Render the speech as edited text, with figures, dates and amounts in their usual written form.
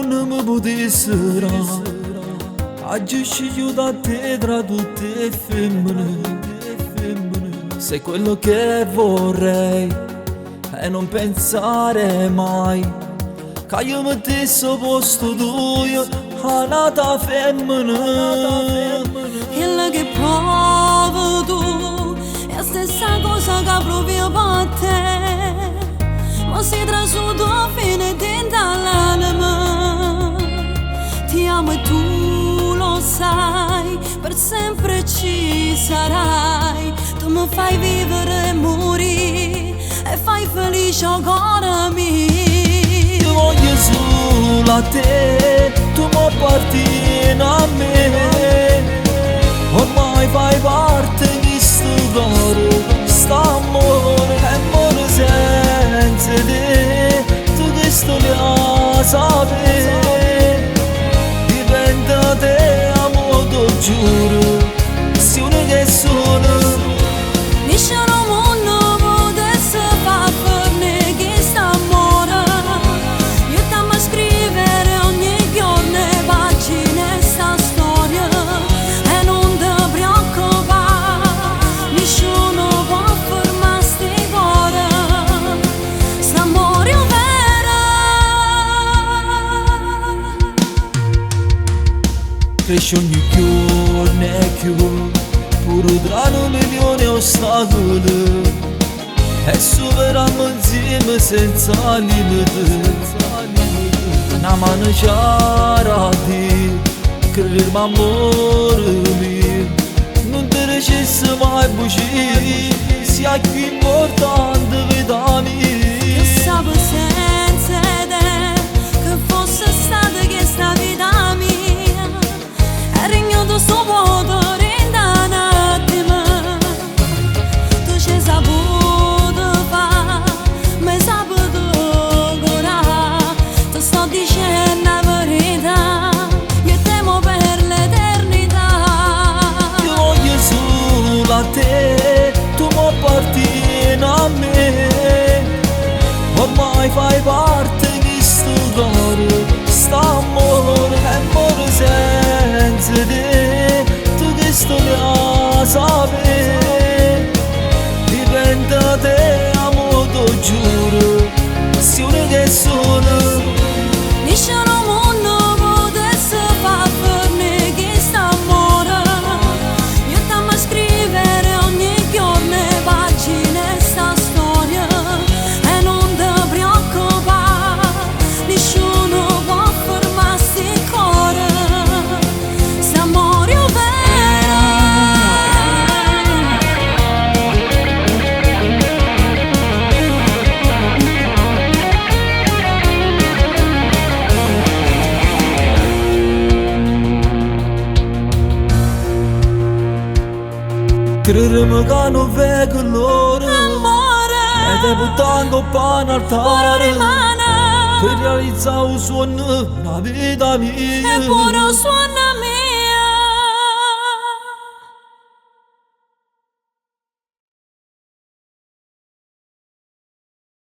non mi potessero aggiusci da te tra tutte femmine. Sei quello che vorrei e non pensare mai che io mettessi posto tuo a un'altra femmina. Quello che provo tu è la stessa cosa che provi per te, ma si trasuto fine dentro l'anima. Ti amo e tu lo sai, per sempre ci sarai. Tu mi fai vivere e morire e fai felice ancora me. Io voglio solo a te, tu mi appartieni a me. Ormai fai parte di sto cuore, st'amore è amore senza te. Tu che sto a sapere, dipende da te, amore, te giuro. Se uno che sono Nisciano mondo potesse far per me che st'amore. Io t'amo scrivere ogni giorno pagine sta storia. E non ti preoccupare, nessuno può fermare sti cuore. St'amore è vero. cresce ogni giorno e più, pure tra 1.000.000 di ostacoli, e superiamo insieme senza limiti. Una mano c'era a te, credermi amore mio, non ti recessi mai bucire, sia più importante vita mia. Che sapevo senza te, che fosse stata questa vita mia, e regnato sto vuoto in un attimo. Tu ci hai saputo fare, mi hai saputo curare. Ti sto dicendo la verità, io temo per l'eternità. Io voglio solo a te, tu mi appartieni a me. Ormai fai parte di sto cuore, st'amore è amore senza te. Tu che sto a sapere, dipende da te, amore, te giuro. Se uno che sono Nisciano mondo potesse far per me che st'amore. Io t'amo scrivere ogni giorno pagine sta storia. E non ti preoccupare, nessuno può fermare sti cuore. St'amore è vero. credermi che non vedo l'ora, e te buttando pane al Pure altare, rimane, per realizzare un sogno, una vita e mia. pure suonami.